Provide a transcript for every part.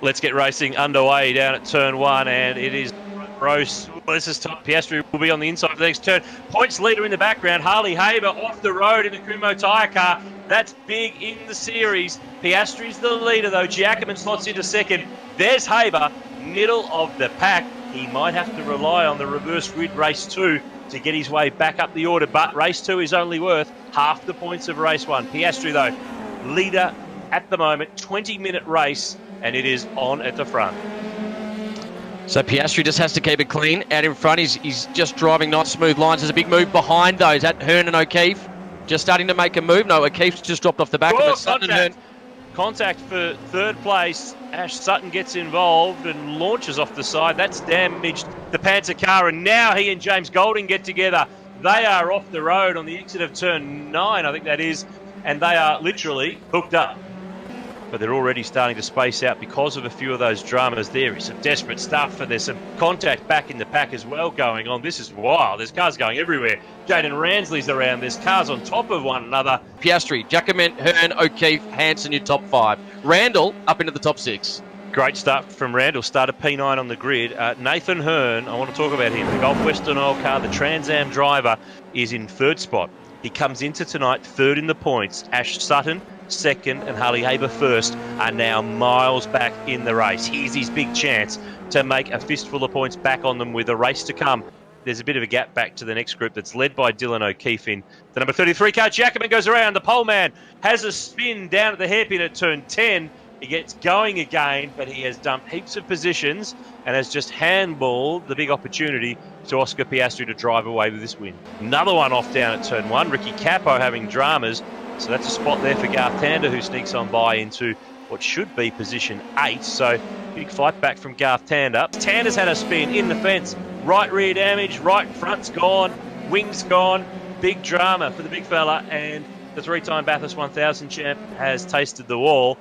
Let's get racing underway down at turn one, and it is Rose. This is top. Piastri will be on the inside for the next turn. Points leader in the background. Harley Haber off the road in the Kumo tyre car. That's big in the series. Piastri's the leader though. Giacomin slots into second. There's Haber, middle of the pack. He might have to rely on the reverse grid race 2 to get his way back up the order, but race 2 is only worth half the points of race 1. Piastri though, leader at the moment, 20-minute race, and it is on at the front. So Piastri just has to keep it clean. Out in front, he's just driving nice smooth lines. There's a big move behind though. Is that Hearn and O'Keefe just starting to make a move? No, O'Keefe's just dropped off the back of it. Sutton and Hearn. Contact for third place. Ash Sutton gets involved and launches off the side. That's damaged the Panther car, and now he and James Golding get together. They are off the road on the exit of turn 9, I think that is, and they are literally hooked up. But they're already starting to space out because of a few of those dramas. There is some desperate stuff, and there's some contact back in the pack as well going on. This is wild. There's cars going everywhere. Jaden Ransley's around. There's cars on top of one another. Piastri, Giacomin, Hearn, O'Keefe, Hansen, your top 5. Randall up into the top 6. Great start from Randall. Started P9 on the grid. Nathan Hearn, I want to talk about him. The Gulf Western Oil car, the Trans Am driver, is in third spot. He comes into tonight third in the points. Ash Sutton, second, and Harley Haber first are now miles back in the race. Here's his big chance to make a fistful of points back on them with a race to come. There's a bit of a gap back to the next group that's led by Dylan O'Keefe in the number 33 car. Giacomin goes around. The pole man has a spin down at the hairpin at turn 10. He gets going again, but he has dumped heaps of positions and has just handballed the big opportunity to Oscar Piastri to drive away with this win. Another one off down at turn 1. Ricky Capo having dramas. So that's a spot there for Garth Tander, who sneaks on by into what should be position 8. So big fight back from Garth Tander. Tander's had a spin in the fence. Right rear damage, right front's gone, wings gone. Big drama for the big fella, and the 3-time Bathurst 1000 champ has tasted the wall.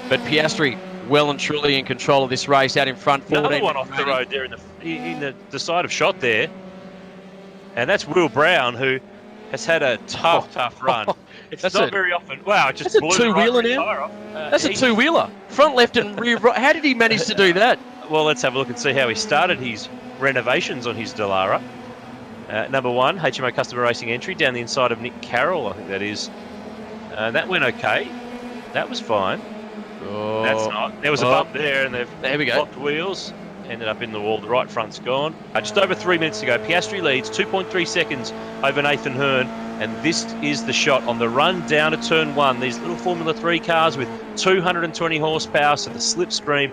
But Piastri well and truly in control of this race out in front. Another one off the road there in the side of shot there. And that's Will Brown, who has had a tough run. It's not very often. Wow, it just blew the right tire off. That's a two-wheeler. Front left and rear right. How did he manage to do that? Well, let's have a look and see how he started his renovations on his Dallara. Number 1, HMO Customer Racing entry down the inside of Nick Carroll, I think that is. That went okay. That was fine. Oh, that's not. There was a bump there, and there we go. Blocked wheels. Ended up in the wall. The right front's gone. Just over 3 minutes to go. Piastri leads 2.3 seconds over Nathan Hearn. And this is the shot on the run down to turn 1. These little Formula 3 cars with 220 horsepower, so the slipstream,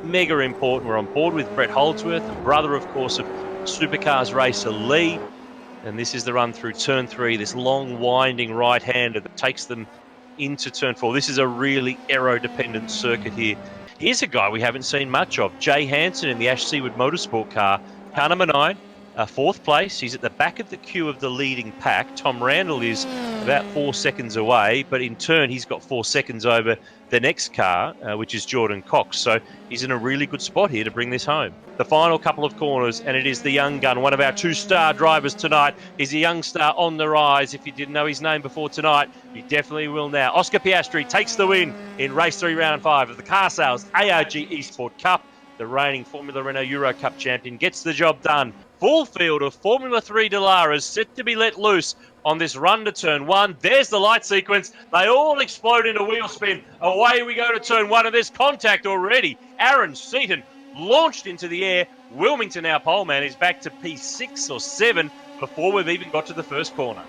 mega important. We're on board with Brett Holdsworth, the brother, of course, of supercars racer Lee. And this is the run through turn 3, this long, winding right-hander that takes them into turn 4. This is a really aero-dependent circuit here. Here's a guy we haven't seen much of, Jay Hansen in the Ash Seawood Motorsport car. Car number 9. 4th place. He's at the back of the queue of the leading pack. Tom Randall is about 4 seconds away, but in turn he's got 4 seconds over the next car, which is Jordan Cox. So he's in a really good spot here to bring this home. The final couple of corners, and it is the young gun, one of our 2-star drivers tonight. He's a young star on the rise. If you didn't know his name before tonight, you definitely will now. Oscar Piastri takes the win in race 3, round 5 of the carsales ARG eSport Cup. The reigning Formula Renault Euro Cup champion gets the job done. Full field of Formula 3 Dallaras set to be let loose on this run to turn 1. There's the light sequence. They all explode into wheel spin. Away we go to turn 1, and there's contact already. Aaron Seaton launched into the air. Wilmington, our poleman, is back to P6 or 7 before we've even got to the first corner.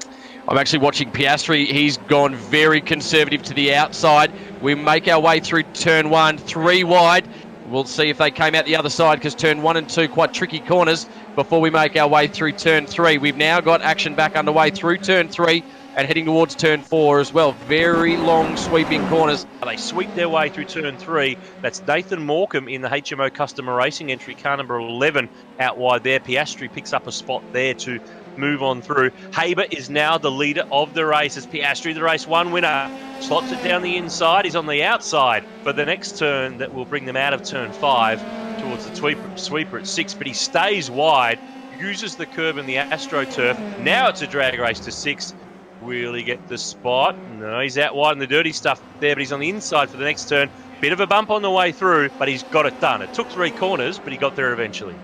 I'm actually watching Piastri. He's gone very conservative to the outside. We make our way through turn 1, 3 wide. We'll see if they came out the other side, because turn 1 and 2 quite tricky corners before we make our way through turn 3. We've now got action back underway through turn 3 and heading towards turn 4 as well. Very long sweeping corners. They sweep their way through turn 3. That's Nathan Morecambe in the HMO Customer Racing entry, car number 11 out wide there. Piastri picks up a spot there to move on through. Haber is now the leader of the race as Piastri, the race 1 winner, slots it down the inside. He's on the outside for the next turn that will bring them out of turn 5 towards the sweeper at 6, but he stays wide, uses the curb in the AstroTurf. Now it's a drag race to 6. Will he get the spot? No, he's out wide in the dirty stuff there, but he's on the inside for the next turn. Bit of a bump on the way through, but he's got it done. It took 3 corners, but he got there eventually.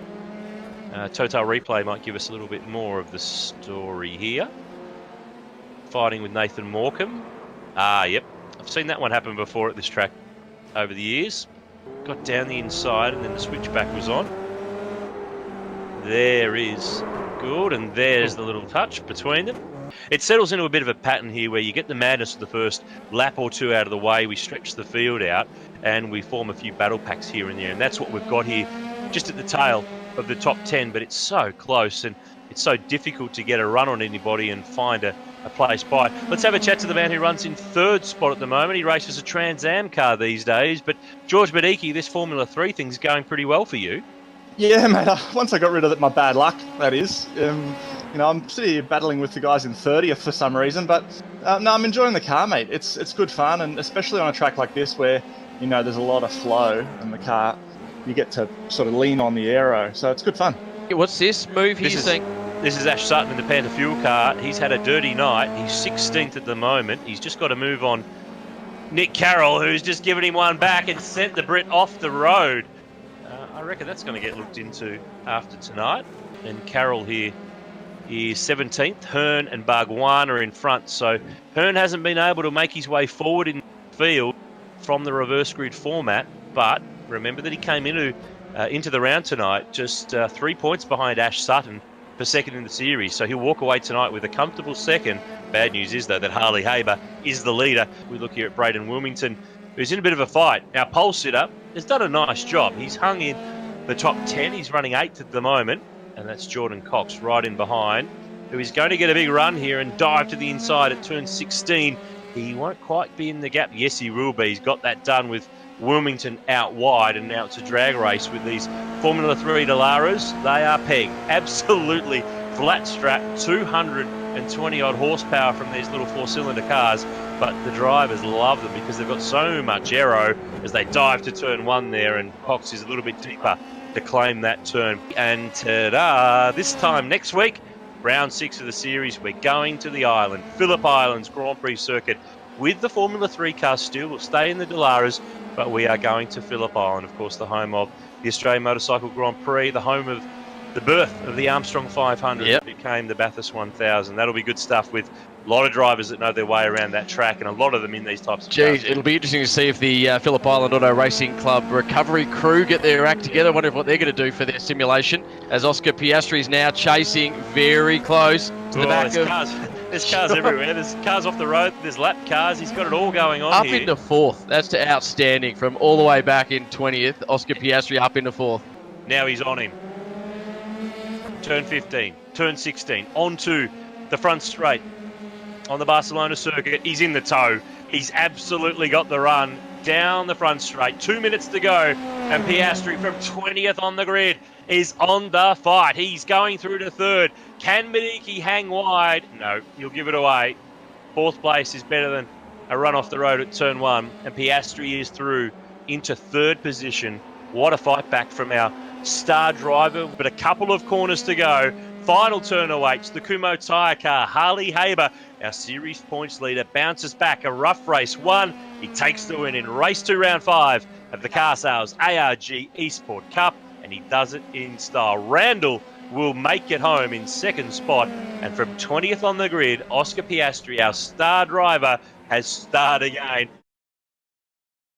Total Replay might give us a little bit more of the story here. Fighting with Nathan Morecambe. Yep. I've seen that one happen before at this track over the years. Got down the inside and then the switchback was on. There is good, and there's the little touch between them. It settles into a bit of a pattern here where you get the madness of the first lap or two out of the way, we stretch the field out, and we form a few battle packs here and there, and that's what we've got here, just at the tail of the top 10, but it's so close, and it's so difficult to get a run on anybody and find a place by. Let's have a chat to the man who runs in 3rd spot at the moment. He races a Trans Am car these days, but George Badiki, this Formula 3 thing's going pretty well for you. Yeah, mate. Once I got rid of my bad luck, that is. I'm still here battling with the guys in 30th for some reason, but no, I'm enjoying the car, mate. It's good fun, and especially on a track like this where, there's a lot of flow in the car, you get to sort of lean on the aero, so it's good fun. What's this move he's saying? This is Ash Sutton in the Panther Fuel car. He's had a dirty night. He's 16th at the moment. He's just got to move on Nick Carroll, who's just given him one back and sent the Brit off the road. I reckon that's going to get looked into after tonight. And Carroll here is 17th. Hearn and Bargwan are in front. So Hearn hasn't been able to make his way forward in the field from the reverse grid format. But remember that he came into the round tonight just 3 points behind Ash Sutton for second in the series. So he'll walk away tonight with a comfortable second. Bad news is, though, that Harley Haber is the leader. We look here at Braden Wilmington, who's in a bit of a fight. Our pole sitter has done a nice job. He's hung in the top 10. He's running 8th at the moment, and that's Jordan Cox right in behind, who is going to get a big run here and dive to the inside at turn 16. He won't quite be in the gap. Yes, he will be. He's got that done with Wilmington out wide, and now it's a drag race with these Formula 3 Delaras. They are pegged. Absolutely flat strap, 220 odd horsepower from these little 4-cylinder cars, but the drivers love them because they've got so much aero as they dive to turn 1 there, and Cox is a little bit deeper to claim that turn. And ta-da! This time next week, round 6 of the series, we're going to the island, Phillip Island's Grand Prix circuit, with the Formula 3 cars still. We'll stay in the Delaras, but we are going to Phillip Island, of course, the home of the Australian Motorcycle Grand Prix, the home of the birth of the Armstrong 500 that became the Bathurst 1000. That'll be good stuff with a lot of drivers that know their way around that track, and a lot of them in these types of cars. It'll be interesting to see if the Phillip Island Auto Racing Club recovery crew get their act together. I wonder what they're going to do for their simulation, as Oscar Piastri is now chasing very close to the back of... There's cars everywhere. There's cars off the road. There's lap cars. He's got it all going on up here. Into 4th. That's outstanding. From all the way back in 20th, Oscar Piastri up into 4th. Now he's on him. Turn 15, turn 16, onto the front straight on the Barcelona circuit. He's in the tow. He's absolutely got the run down the front straight. 2 minutes to go, and Piastri from 20th on the grid is on the fight. He's going through to 3rd. Can Badiki hang wide? No, he'll give it away. 4th place is better than a run off the road at turn 1, and Piastri is through into 3rd position. What a fight back from our star driver, but a couple of corners to go. Final turn awaits. The Kumho tyre car, Harley Haber, our series points leader, bounces back. A rough race 1. He takes the win in race 2, round 5 of the carsales ARG eSport Cup, and he does it in style. Randall will make it home in 2nd spot, and from 20th on the grid, Oscar Piastri, our star driver, has starred again.